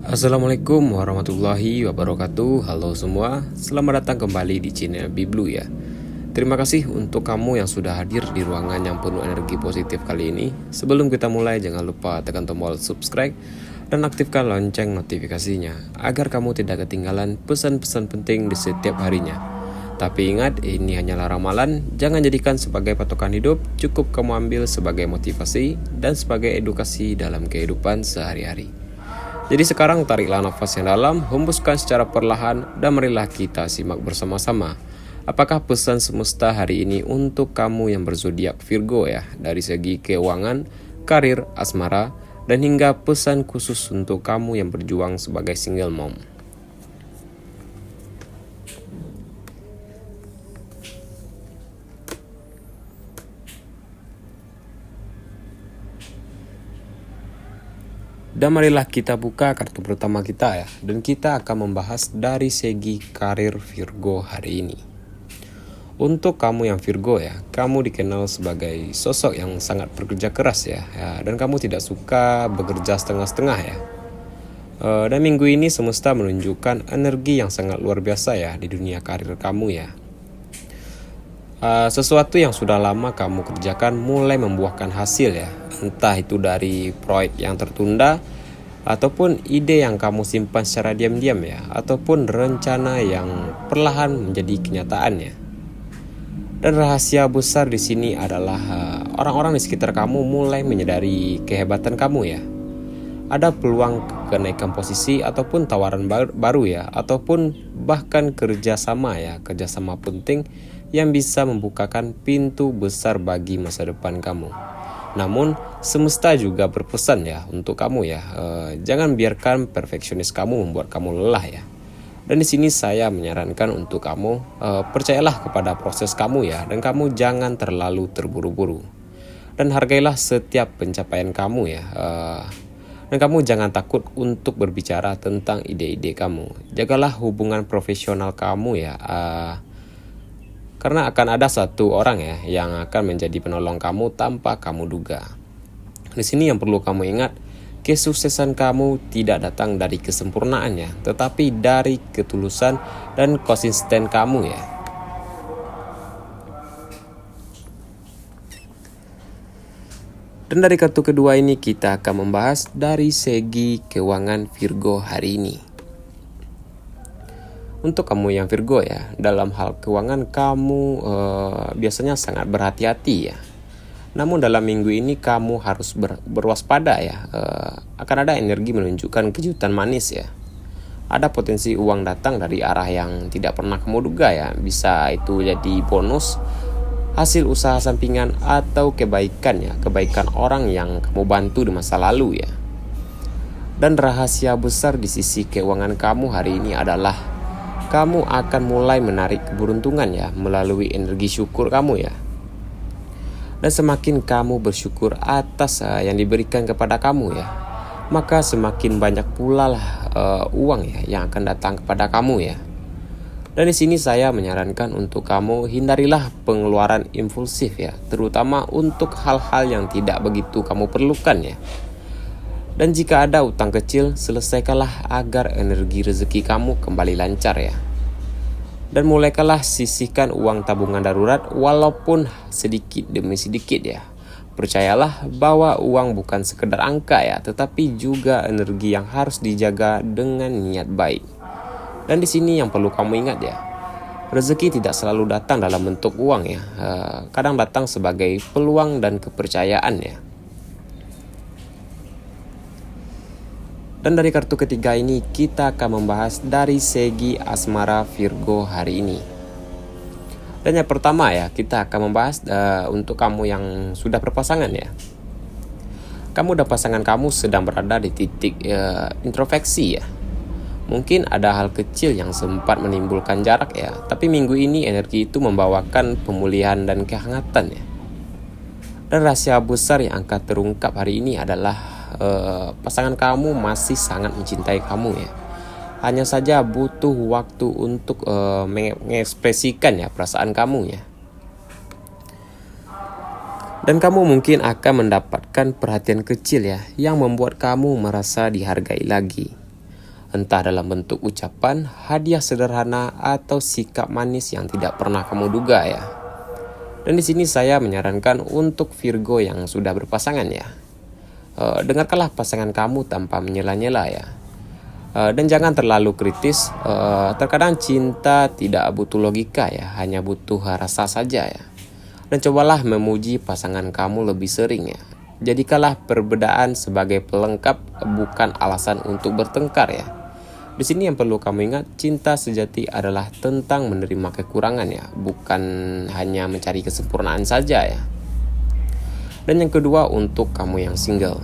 Assalamualaikum warahmatullahi wabarakatuh. Halo semua, selamat datang kembali di channel Biblu ya. Terima kasih untuk kamu yang sudah hadir di ruangan yang penuh energi positif kali ini. Sebelum kita mulai, jangan lupa tekan tombol subscribe dan aktifkan lonceng notifikasinya agar kamu tidak ketinggalan pesan-pesan penting di setiap harinya. Tapi ingat, ini hanyalah ramalan, jangan jadikan sebagai patokan hidup, cukup kamu ambil sebagai motivasi dan sebagai edukasi dalam kehidupan sehari-hari. Jadi sekarang tariklah nafas yang dalam, hembuskan secara perlahan, dan marilah kita simak bersama-sama. Apakah pesan semesta hari ini untuk kamu yang berzodiak Virgo ya, dari segi keuangan, karir, asmara, dan hingga pesan khusus untuk kamu yang berjuang sebagai single mom. Dan marilah kita buka kartu pertama kita ya. Dan kita akan membahas dari segi karir Virgo hari ini. Untuk kamu yang Virgo ya, kamu dikenal sebagai sosok yang sangat bekerja keras ya, dan kamu tidak suka bekerja setengah-setengah ya. Dan minggu ini semesta menunjukkan energi yang sangat luar biasa ya di dunia karir kamu ya. Sesuatu yang sudah lama kamu kerjakan mulai membuahkan hasil ya. Entah itu dari proyek yang tertunda, ataupun ide yang kamu simpan secara diam-diam ya, ataupun rencana yang perlahan menjadi kenyataan ya. Dan rahasia besar di sini adalah orang-orang di sekitar kamu mulai menyadari kehebatan kamu ya. Ada peluang kenaikan posisi ataupun tawaran baru ya, ataupun bahkan kerjasama penting yang bisa membukakan pintu besar bagi masa depan kamu. Namun semesta juga berpesan ya untuk kamu ya, jangan biarkan perfeksionis kamu membuat kamu lelah ya. Dan di sini saya menyarankan untuk kamu, percayalah kepada proses kamu ya, dan kamu jangan terlalu terburu-buru. Dan hargailah setiap pencapaian kamu ya, dan kamu jangan takut untuk berbicara tentang ide-ide kamu. Jagalah hubungan profesional kamu ya, karena akan ada satu orang ya yang akan menjadi penolong kamu tanpa kamu duga. Di sini yang perlu kamu ingat, kesuksesan kamu tidak datang dari kesempurnaan ya, tetapi dari ketulusan dan konsisten kamu ya. Dan dari kartu kedua ini kita akan membahas dari segi keuangan Virgo hari ini. Untuk kamu yang Virgo ya, dalam hal keuangan kamu biasanya sangat berhati-hati ya. Namun dalam minggu ini kamu harus berwaspada ya. Akan ada energi menunjukkan kejutan manis ya. Ada potensi uang datang dari arah yang tidak pernah kamu duga ya. Bisa itu jadi bonus, hasil usaha sampingan, atau kebaikan ya. Kebaikan orang yang kamu bantu di masa lalu ya. Dan rahasia besar di sisi keuangan kamu hari ini adalah kamu akan mulai menarik keberuntungan ya melalui energi syukur kamu ya. Dan semakin kamu bersyukur atas yang diberikan kepada kamu ya, maka semakin banyak pula lah uang ya yang akan datang kepada kamu ya. Dan di sini saya menyarankan untuk kamu hindarilah pengeluaran impulsif ya, terutama untuk hal-hal yang tidak begitu kamu perlukan ya. Dan jika ada utang kecil, selesaikanlah agar energi rezeki kamu kembali lancar ya. Dan mulaikanlah sisihkan uang tabungan darurat walaupun sedikit demi sedikit ya. Percayalah bahwa uang bukan sekedar angka ya, tetapi juga energi yang harus dijaga dengan niat baik. Dan di sini yang perlu kamu ingat ya, rezeki tidak selalu datang dalam bentuk uang ya. Kadang datang sebagai peluang dan kepercayaan ya. Dan dari kartu ketiga ini kita akan membahas dari segi asmara Virgo hari ini. Dan yang pertama ya, kita akan membahas untuk kamu yang sudah berpasangan ya. Kamu dan pasangan kamu sedang berada di titik introspeksi ya. Mungkin ada hal kecil yang sempat menimbulkan jarak ya, tapi minggu ini energi itu membawakan pemulihan dan kehangatan ya. Dan rahasia besar yang akan terungkap hari ini adalah pasangan kamu masih sangat mencintai kamu ya. Hanya saja butuh waktu untuk mengekspresikan ya perasaan kamu ya. Dan kamu mungkin akan mendapatkan perhatian kecil ya yang membuat kamu merasa dihargai lagi. entah dalam bentuk ucapan, hadiah sederhana, atau sikap manis yang tidak pernah kamu duga ya. Dan di sini saya menyarankan untuk Virgo yang sudah berpasangan ya. Dengarkanlah pasangan kamu tanpa menyela-nyela ya. Dan jangan terlalu kritis. Terkadang cinta tidak butuh logika ya, hanya butuh rasa saja ya. Dan cobalah memuji pasangan kamu lebih sering ya. Jadikanlah perbedaan sebagai pelengkap, bukan alasan untuk bertengkar ya. Di sini yang perlu kamu ingat, cinta sejati adalah tentang menerima kekurangan ya, bukan hanya mencari kesempurnaan saja ya. Dan yang kedua, untuk kamu yang single,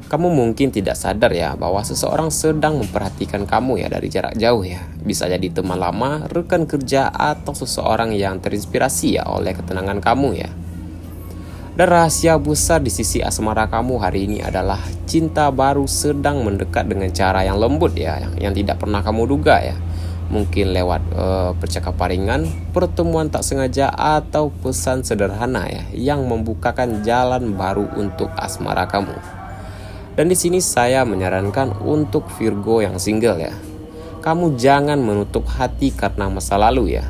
kamu mungkin tidak sadar ya bahwa seseorang sedang memperhatikan kamu ya dari jarak jauh ya. Bisa jadi teman lama, rekan kerja, atau seseorang yang terinspirasi ya oleh ketenangan kamu ya. Dan rahasia besar di sisi asmara kamu hari ini adalah cinta baru sedang mendekat dengan cara yang lembut ya, yang tidak pernah kamu duga ya. Mungkin lewat percakapan ringan, pertemuan tak sengaja, atau pesan sederhana ya yang membukakan jalan baru untuk asmara kamu. Dan di sini saya menyarankan untuk Virgo yang single ya. Kamu jangan menutup hati karena masa lalu ya.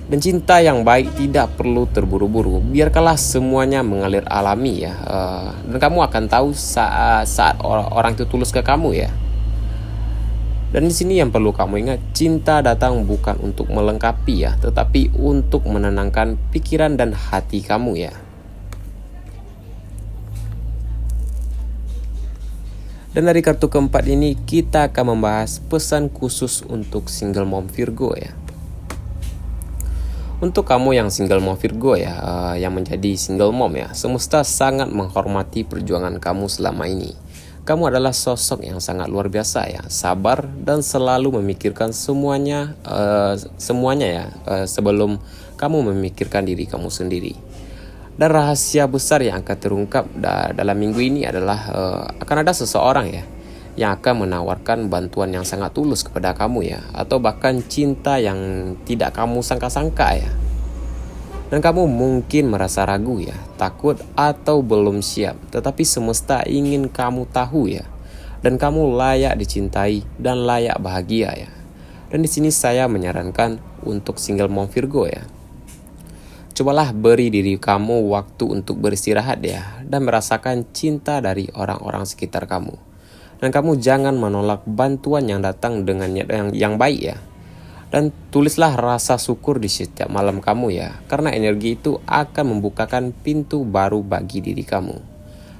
Dan cinta yang baik tidak perlu terburu-buru. Biarkanlah semuanya mengalir alami ya. Dan kamu akan tahu saat orang itu tulus ke kamu ya. Dan di sini yang perlu kamu ingat, cinta datang bukan untuk melengkapi ya, tetapi untuk menenangkan pikiran dan hati kamu ya. Dan dari kartu keempat ini kita akan membahas pesan khusus untuk single mom Virgo ya. Untuk kamu yang single mom Virgo ya, yang menjadi single mom ya, semesta sangat menghormati perjuangan kamu selama ini. Kamu adalah sosok yang sangat luar biasa ya, sabar dan selalu memikirkan semuanya ya, sebelum kamu memikirkan diri kamu sendiri. Dan rahasia besar yang akan terungkap dalam minggu ini adalah akan ada seseorang ya yang akan menawarkan bantuan yang sangat tulus kepada kamu ya, atau bahkan cinta yang tidak kamu sangka-sangka ya. Dan kamu mungkin merasa ragu ya, takut atau belum siap, tetapi semesta ingin kamu tahu ya, dan kamu layak dicintai dan layak bahagia ya. Dan di sini saya menyarankan untuk single mom Virgo ya. Cobalah beri diri kamu waktu untuk beristirahat ya, dan merasakan cinta dari orang-orang sekitar kamu. Dan kamu jangan menolak bantuan yang datang dengan niat yang baik ya. Dan tulislah rasa syukur di setiap malam kamu ya, karena energi itu akan membukakan pintu baru bagi diri kamu.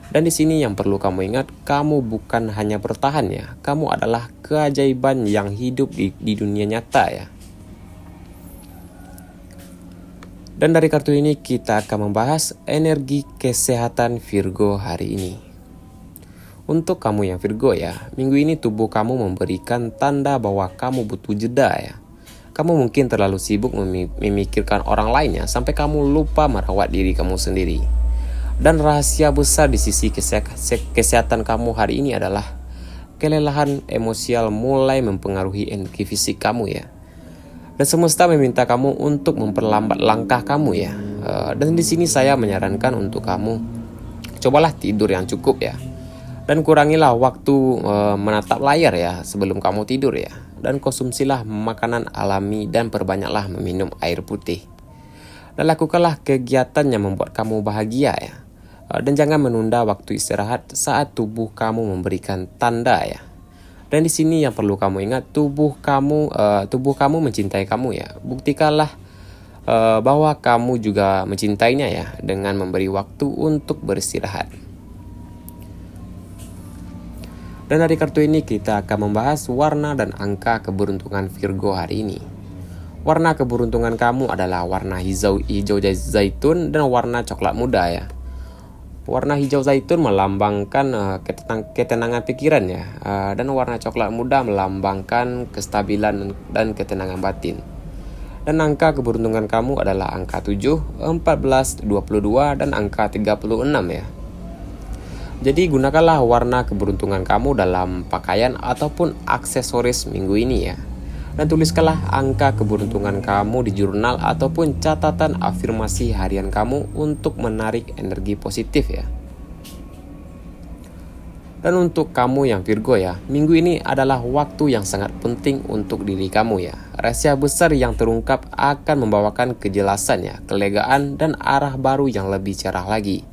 Dan di sini yang perlu kamu ingat, kamu bukan hanya bertahan ya, kamu adalah keajaiban yang hidup di dunia nyata ya. Dan dari kartu ini kita akan membahas energi kesehatan Virgo hari ini. Untuk kamu yang Virgo ya, minggu ini tubuh kamu memberikan tanda bahwa kamu butuh jeda ya. Kamu mungkin terlalu sibuk memikirkan orang lain ya, sampai kamu lupa merawat diri kamu sendiri. Dan rahasia besar di sisi kesehatan kamu hari ini adalah kelelahan emosial mulai mempengaruhi energi fisik kamu ya. Dan semesta meminta kamu untuk memperlambat langkah kamu ya. Dan di sini saya menyarankan untuk kamu, cobalah tidur yang cukup ya. Dan kurangilah waktu menatap layar ya sebelum kamu tidur ya. Dan konsumsilah makanan alami dan perbanyaklah meminum air putih. Dan lakukanlah kegiatan yang membuat kamu bahagia ya. Dan jangan menunda waktu istirahat saat tubuh kamu memberikan tanda ya. Dan di sini yang perlu kamu ingat, tubuh kamu mencintai kamu ya. Buktikanlah bahwa kamu juga mencintainya ya dengan memberi waktu untuk beristirahat. Dan dari kartu ini kita akan membahas warna dan angka keberuntungan Virgo hari ini. Warna keberuntungan kamu adalah warna hijau zaitun dan warna coklat muda ya. Warna hijau zaitun melambangkan ketenangan pikiran ya. Dan warna coklat muda melambangkan kestabilan dan ketenangan batin. Dan angka keberuntungan kamu adalah angka 7, 14, 22 dan angka 36 ya. Jadi gunakanlah warna keberuntungan kamu dalam pakaian ataupun aksesoris minggu ini ya. Dan tuliskanlah angka keberuntungan kamu di jurnal ataupun catatan afirmasi harian kamu untuk menarik energi positif ya. Dan untuk kamu yang Virgo ya, minggu ini adalah waktu yang sangat penting untuk diri kamu ya. Rahasia besar yang terungkap akan membawakan kejelasan ya, kelegaan dan arah baru yang lebih cerah lagi.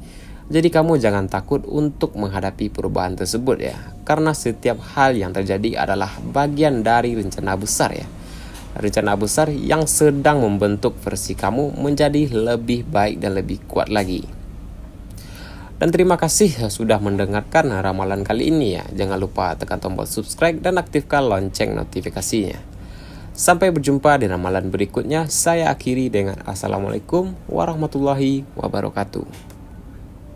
Jadi kamu jangan takut untuk menghadapi perubahan tersebut ya, karena setiap hal yang terjadi adalah bagian dari rencana besar ya. Rencana besar yang sedang membentuk versi kamu menjadi lebih baik dan lebih kuat lagi. Dan terima kasih sudah mendengarkan ramalan kali ini ya. Jangan lupa tekan tombol subscribe dan aktifkan lonceng notifikasinya. Sampai berjumpa di ramalan berikutnya. Saya akhiri dengan Assalamualaikum warahmatullahi wabarakatuh.